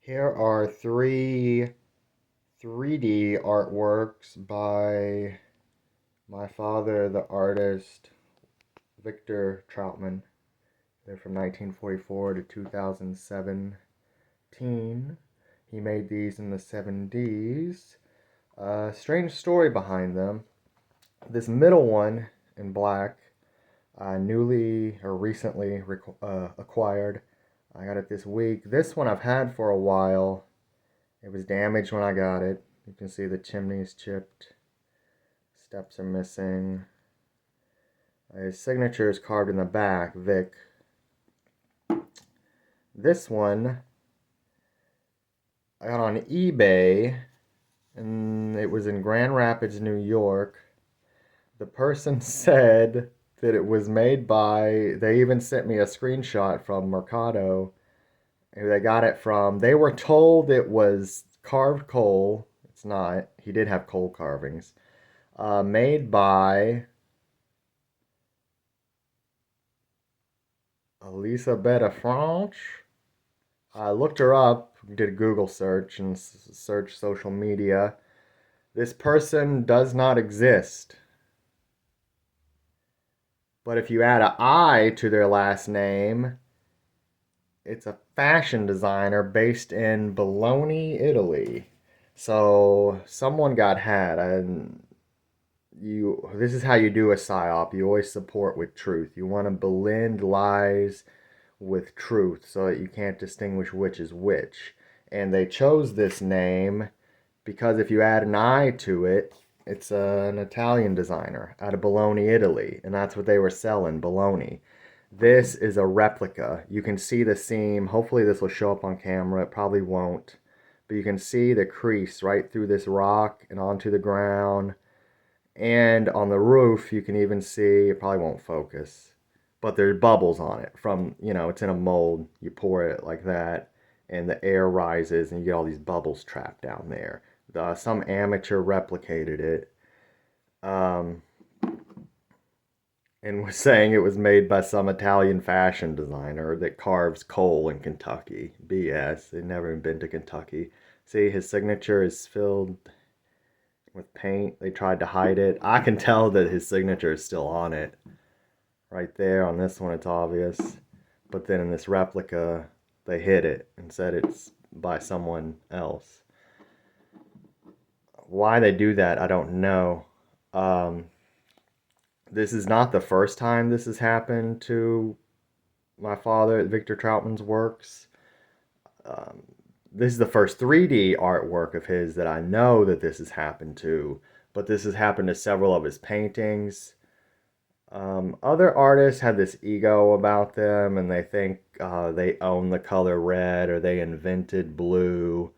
Here are three 3D artworks by my father, the artist Victor Troutman. They're from 1944 to 2017. He made these in the 70s. Strange story behind them. This middle one in black, newly or recently acquired. I got it this week. This one I've had for a while. It was damaged when I got it. You can see the chimney's chipped. Steps are missing. His signature is carved in the back, Vic. This one I got on eBay, and it was in Grand Rapids, New York. The person said that it was made by, they even sent me a screenshot from Mercado, who they got it from. They were told it was carved coal. It's not. He did have coal carvings. Made by Elisabetta Franch. I looked her up, did a Google search, and searched social media. This person does not exist. But if you add an I to their last name, it's a fashion designer based in Bologna, Italy. So someone got had, and this is how you do a psyop. You always support with truth. You want to blend lies with truth so that you can't distinguish which is which. And they chose this name because if you add an I to it, it's an Italian designer out of Bologna, Italy, and that's what they were selling, Bologna. This is a replica. You can see the seam. Hopefully this will show up on camera. It probably won't. But you can see the crease right through this rock and onto the ground. And on the roof, you can even see, it probably won't focus, but there's bubbles on it from, it's in a mold. You pour it like that, and the air rises, and you get all these bubbles trapped down there. Some amateur replicated it, and was saying it was made by some Italian fashion designer that carves coal in Kentucky. BS. They've never even been to Kentucky. See, his signature is filled with paint. They tried to hide it. I can tell that his signature is still on it. Right there on this one, it's obvious. But then in this replica, they hid it and said it's by someone else. Why they do that, I don't know. This is not the first time this has happened to my father at Victor Troutman's works. This is the first 3D artwork of his that I know that this has happened to, but this has happened to several of his paintings. Other artists have this ego about them, and they think they own the color red or they invented blue.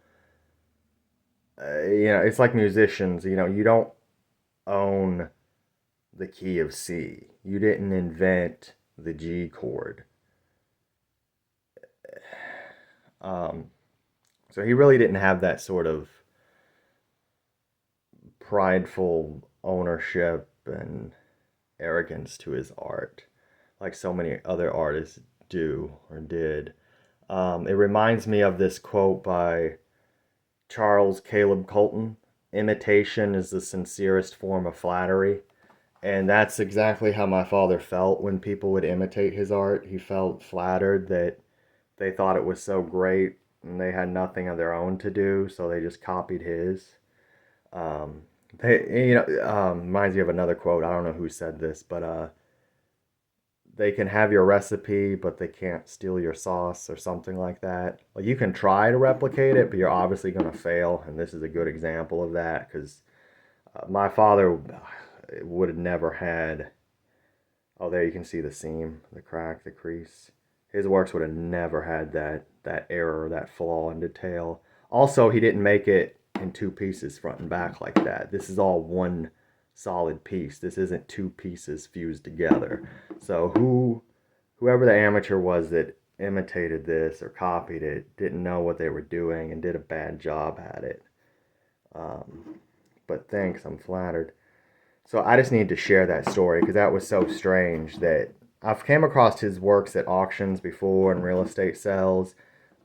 It's like musicians. You don't own the key of C. You didn't invent the G chord. So he really didn't have that sort of prideful ownership and arrogance to his art like so many other artists do or did. It reminds me of this quote by Charles Caleb Colton: imitation is the sincerest form of flattery. And that's exactly how my father felt when people would imitate his art. He felt flattered that they thought it was so great and they had nothing of their own to do, so they just copied his. Um, Reminds me of another quote. I don't know who said this, but they can have your recipe, but they can't steal your sauce or something like that. Like you can try to replicate it, but you're obviously going to fail, and this is a good example of that because my father would have never had. Oh, there you can see the seam, the crack, the crease. His works would have never had that error, that flaw in detail. Also, he didn't make it in two pieces, front and back, like that. This is all one solid piece. This isn't two pieces fused together. So whoever the amateur was that imitated this or copied it didn't know what they were doing and did a bad job at it. But thanks, I'm flattered. So I just need to share that story because that was so strange that I've came across his works at auctions before and real estate sales,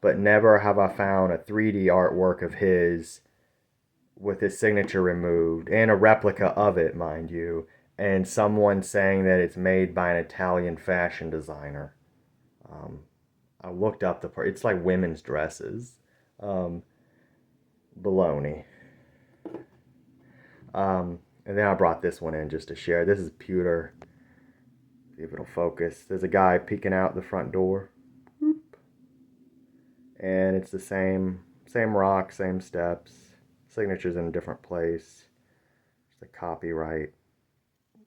but never have I found a 3D artwork of his with his signature removed and a replica of it, mind you, and someone saying that it's made by an Italian fashion designer. Um, I looked up the part. It's like women's dresses. Um, Baloney. And then I brought this one in just to share. This is pewter. See if it'll focus. There's a guy peeking out the front door. And it's the same rock, same steps. Signature's in a different place. It's the copyright.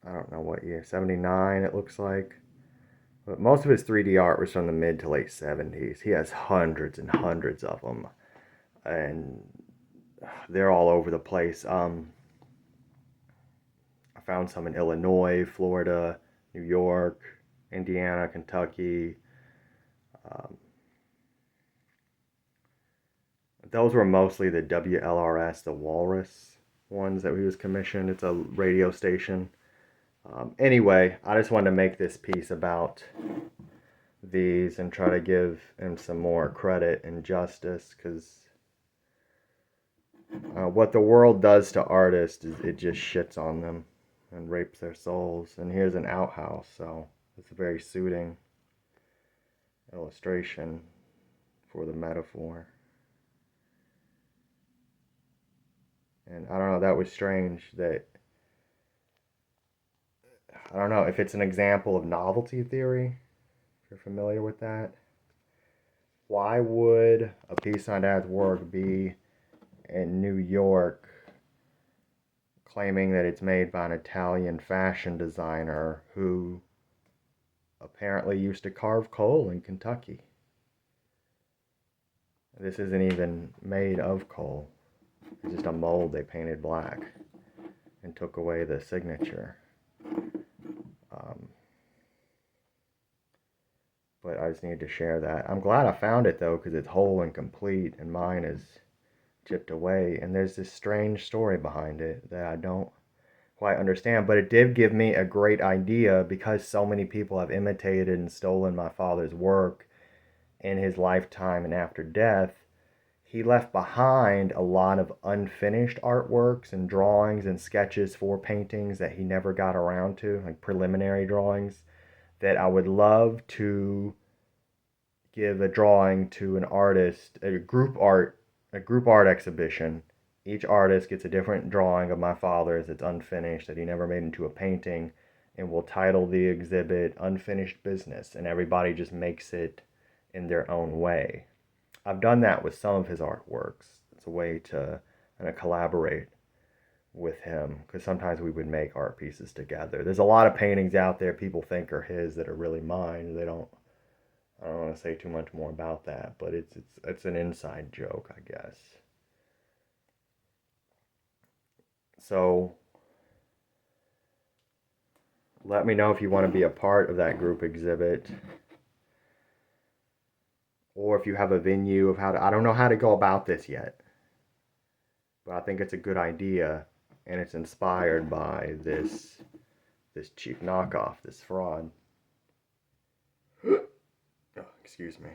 I don't know what year. 79 it looks like. But most of his 3D art was from the mid to late 70s. He has hundreds and hundreds of them. And they're all over the place. I found some in Illinois, Florida, New York, Indiana, Kentucky. Those were mostly the WLRS, the Walrus ones that we was commissioned. It's a radio station. Anyway, I just wanted to make this piece about these and try to give him some more credit and justice, because what the world does to artists is it just shits on them and rapes their souls. And here's an outhouse, so it's a very suiting illustration for the metaphor. And I don't know, that was strange that, I don't know if it's an example of novelty theory, if you're familiar with that. Why would a piece on Dad's work be in New York claiming that it's made by an Italian fashion designer who apparently used to carve coal in Kentucky? This isn't even made of coal. It's just a mold they painted black and took away the signature. But I just needed to share that. I'm glad I found it though, because it's whole and complete, and mine is chipped away. And there's this strange story behind it that I don't quite understand. But it did give me a great idea, because so many people have imitated and stolen my father's work in his lifetime and after death. He left behind a lot of unfinished artworks and drawings and sketches for paintings that he never got around to, like preliminary drawings, that I would love to give a drawing to an artist, a group art exhibition. Each artist gets a different drawing of my father's that's unfinished, that he never made into a painting, and we'll title the exhibit Unfinished Business, and everybody just makes it in their own way. I've done that with some of his artworks. It's a way to kind of collaborate with him, because sometimes we would make art pieces together. There's a lot of paintings out there people think are his that are really mine. I don't want to say too much more about that, but it's an inside joke, I guess. So let me know if you want to be a part of that group exhibit, or if you have a venue of how to. I don't know how to go about this yet, but I think it's a good idea, and it's inspired by this cheap knockoff, this fraud. Oh, excuse me.